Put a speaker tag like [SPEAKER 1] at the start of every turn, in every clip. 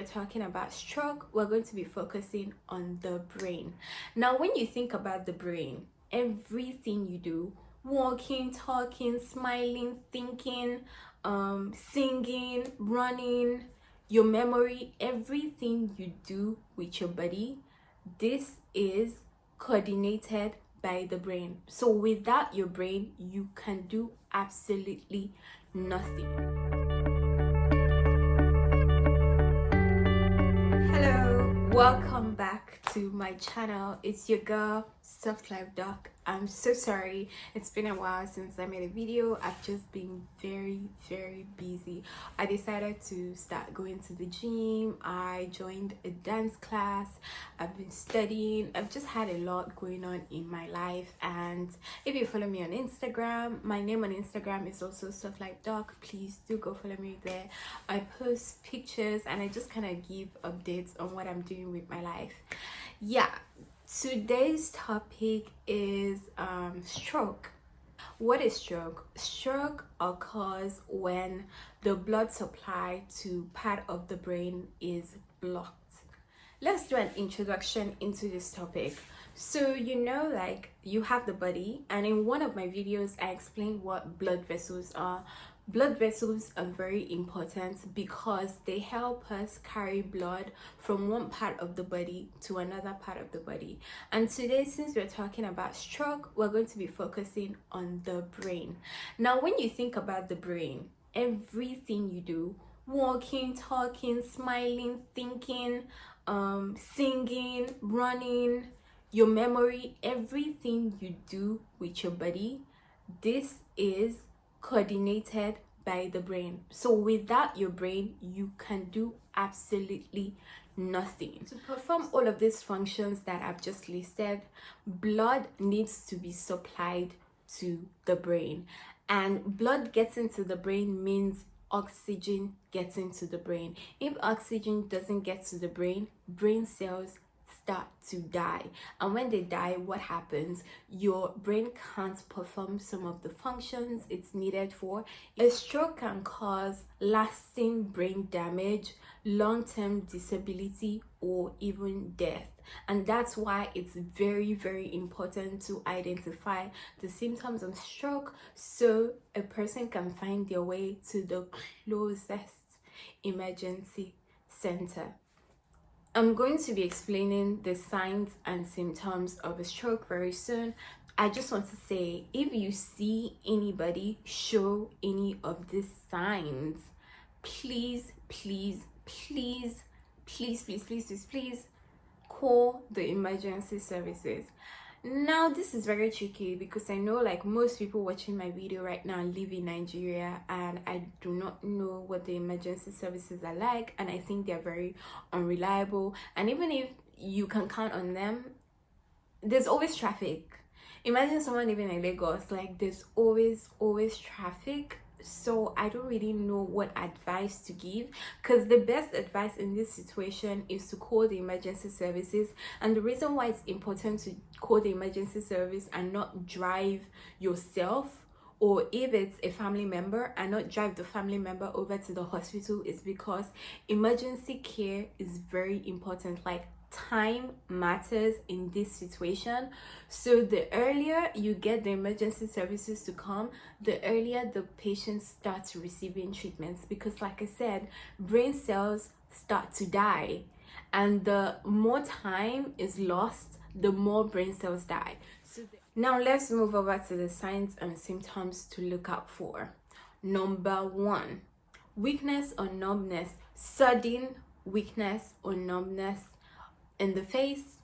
[SPEAKER 1] Talking about stroke, we're going to be focusing on the brain. Now, when you think about the brain, everything you do, walking, talking, smiling, thinking, singing, running, your memory, everything you do with your body, this is coordinated by the brain. So without your brain, you can do absolutely nothing. Welcome back to my channel. It's your girl SoftlifeDoc. I'm so sorry, it's been a while since I made a video. I've just been very busy. I decided to start going to the gym. I joined a dance class. I've been studying. I've just had a lot going on in my life, and if you follow me on Instagram, my name on Instagram is also SoftlifeDoc. Please do go follow me there. I post pictures and I just kind of give updates on what I'm doing with my life. Yeah, today's topic is stroke. What is stroke? Stroke occurs when the blood supply to part of the brain is blocked. Let's do an introduction into this topic. So like you have the body, and in one of my videos I explained what blood vessels are. Blood vessels are very important because they help us carry blood from one part of the body to another part of the body. And today, since we're talking about stroke, we're going to be focusing on the brain. Now, when you think about the brain, everything you do, walking, talking, smiling, thinking, singing, running, your memory, everything you do with your body, this is coordinated by the brain. So without your brain, you can do absolutely nothing. To perform all of these functions that I've just listed, blood needs to be supplied to the brain, and blood getting to the brain means oxygen gets into the brain. If oxygen doesn't get to the brain, brain cells start to die, and when they die, what happens? Your brain can't perform some of the functions it's needed for. A stroke can cause lasting brain damage, long-term disability, or even death. And that's why it's very important to identify the symptoms of stroke so a person can find their way to the closest emergency center. I'm going to be explaining the signs and symptoms of a stroke very soon. I just want to say, if you see anybody show any of these signs, please call the emergency services. Now, this is very tricky because I know like most people watching my video right now live in Nigeria, and I do not know what the emergency services are like, and I think they're very unreliable. And even if you can count on them, there's always traffic. Imagine someone living in Lagos, like there's always traffic. So I don't really know what advice to give, because the best advice in this situation is to call the emergency services. And the reason why it's important to call the emergency service and not drive yourself, or if it's a family member, and not drive the family member over to the hospital, is because emergency care is very important. Like, time matters in this situation. So the earlier you get the emergency services to come, the earlier the patient starts receiving treatments, because like I said, brain cells start to die, and the more time is lost, the more brain cells die. So now let's move over to the signs and symptoms to look out for. Number 1, weakness or numbness. Sudden weakness or numbness in the face,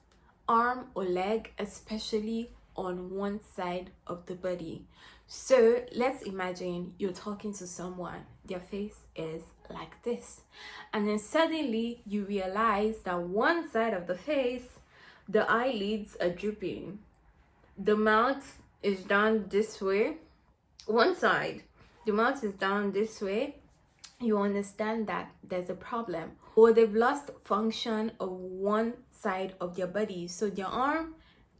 [SPEAKER 1] arm or leg, especially on one side of the body. So let's imagine you're talking to someone, their face is like this, and then suddenly you realize that one side of the face, the eyelids are drooping, the mouth is down this way, one side, the mouth is down this way. You understand that there's a problem, or they've lost function of one side of their body. So their arm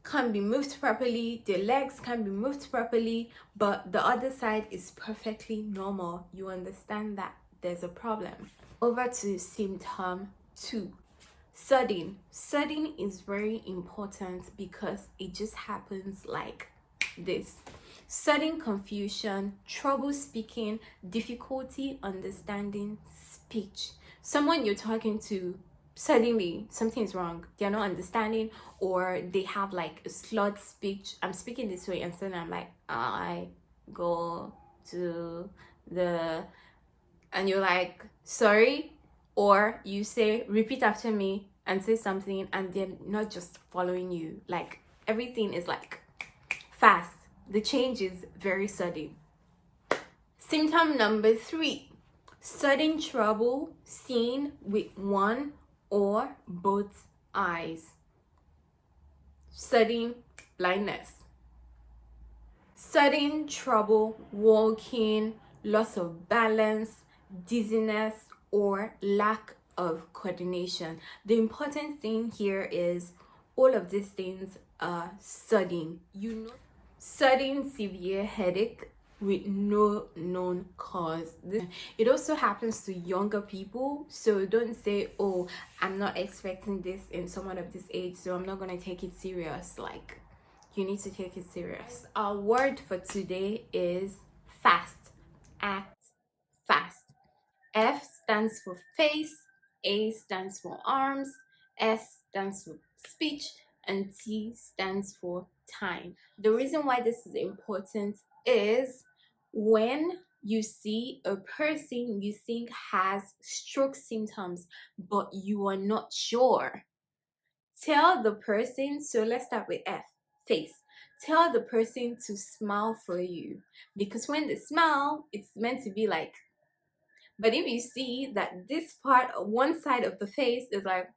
[SPEAKER 1] can't be moved properly, their legs can't be moved properly, but the other side is perfectly normal. You understand that there's a problem. Over to symptom 2, sudden. Sudden is very important because it just happens like this. Sudden confusion, trouble speaking, difficulty understanding speech. Someone you're talking to, suddenly something's wrong, they're not understanding, or they have like a slurred speech. I'm speaking this way and suddenly I'm like, I go to the, and you're like, sorry, or you say, repeat after me and say something, and they're not just following you. Like everything is like fast. The change is very sudden. Symptom number 3, sudden trouble seeing with one or both eyes. Sudden blindness. Sudden trouble walking, loss of balance, dizziness, or lack of coordination. The important thing here is all of these things are sudden. Sudden severe headache with no known cause. It also happens to younger people, so don't say, oh, I'm not expecting this in someone of this age, so I'm not going to take it serious. Like, you need to take it serious. Our word for today is fast. Act fast. F stands for face, A stands for arms, S stands for speech, and T stands for time. The reason why this is important is when you see a person you think has stroke symptoms, but you are not sure, tell the person, so let's start with F, face. Tell the person to smile for you, because when they smile, it's meant to be like, but if you see that this part, one side of the face is like,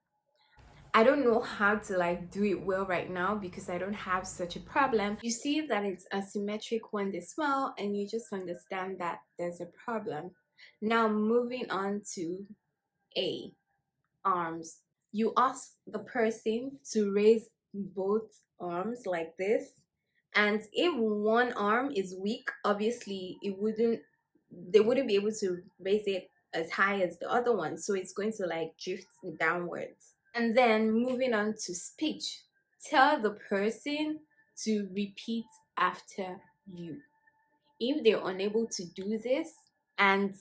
[SPEAKER 1] I don't know how to like do it well right now because I don't have such a problem, you see that it's asymmetric when they smile, and you just understand that there's a problem. Now moving on to A, arms. You ask the person to raise both arms like this, and if one arm is weak, obviously they wouldn't be able to raise it as high as the other one, so it's going to like drift downwards. And then moving on to speech, tell the person to repeat after you. If they're unable to do this, and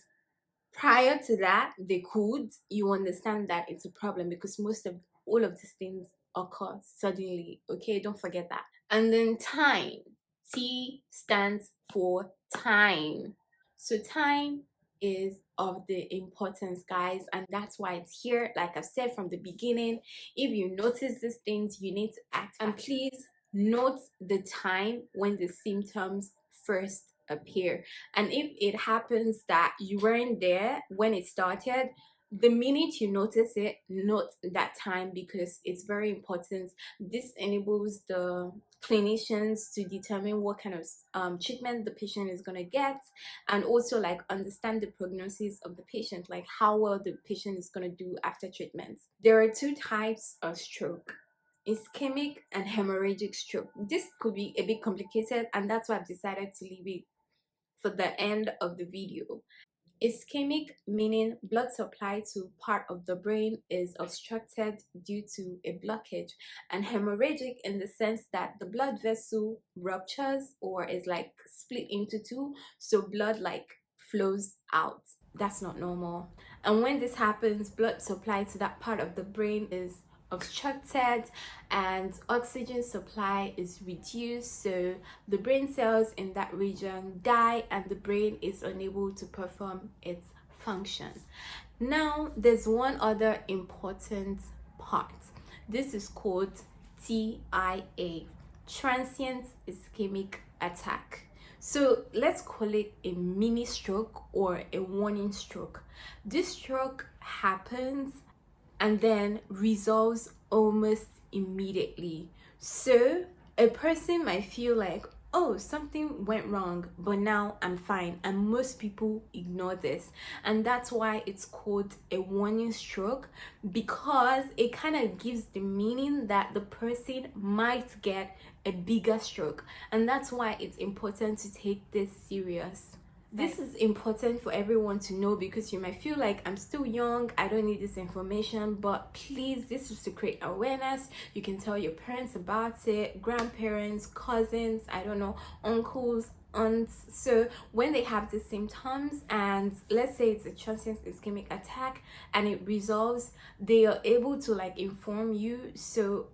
[SPEAKER 1] prior to that they could, you understand that it's a problem, because most of all of these things occur suddenly. Okay, don't forget that. And then time, T stands for time. So time is of the importance, guys, and that's why it's here. Like I've said from the beginning, if you notice these things, you need to act. And please note the time when the symptoms first appear. And if it happens that you weren't there when it started, the minute you notice it, note that time, because it's very important. This enables the clinicians to determine what kind of treatment the patient is going to get, and also like understand the prognosis of the patient, like how well the patient is going to do after treatment. There are 2 types of stroke: ischemic and hemorrhagic stroke. This could be a bit complicated, and that's why I've decided to leave it for the end of the video. Ischemic meaning blood supply to part of the brain is obstructed due to a blockage, and hemorrhagic in the sense that the blood vessel ruptures or is like split into 2, so blood like flows out. That's not normal. And when this happens, blood supply to that part of the brain is obstructed and oxygen supply is reduced, so the brain cells in that region die and the brain is unable to perform its function. Now there's one other important part. This is called TIA, transient ischemic attack. So let's call it a mini stroke or a warning stroke. This stroke happens and then resolves almost immediately. So a person might feel like, oh, something went wrong, but now I'm fine. And most people ignore this. And that's why it's called a warning stroke, because it kind of gives the meaning that the person might get a bigger stroke. And that's why it's important to take this serious. This is important for everyone to know, because you might feel like, I'm still young, I don't need this information, but please, this is to create awareness. You can tell your parents about it, grandparents, cousins, I don't know, uncles, aunts. So when they have the symptoms, and let's say it's a transient ischemic attack and it resolves, they are able to like inform you, so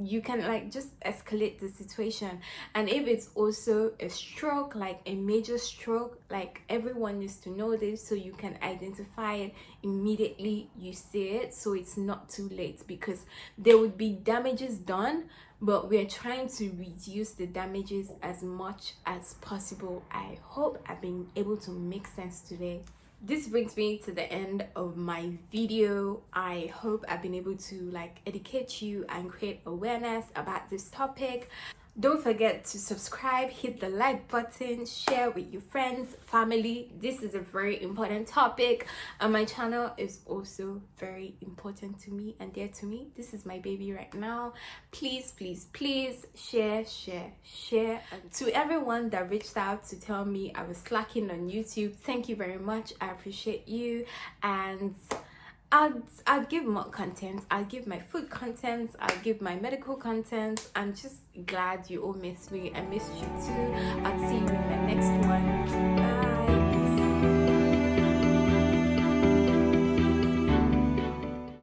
[SPEAKER 1] you can like just escalate the situation. And if it's also a stroke, like a major stroke, like everyone needs to know this, so you can identify it immediately you see it, so it's not too late, because there would be damages done, but we're trying to reduce the damages as much as possible. I hope I've been able to make sense today. This brings me to the end of my video. I hope I've been able to like educate you and create awareness about this topic. Don't forget to subscribe, hit the like button, share with your friends, family. This is a very important topic, and my channel is also very important to me and dear to me. This is my baby right now. Please, please, please share. And to everyone that reached out to tell me I was slacking on YouTube, thank you very much. I appreciate you, and I'll give more content. I'll give my food content, I'll give my medical content. I'm just glad you all miss me. I missed you too.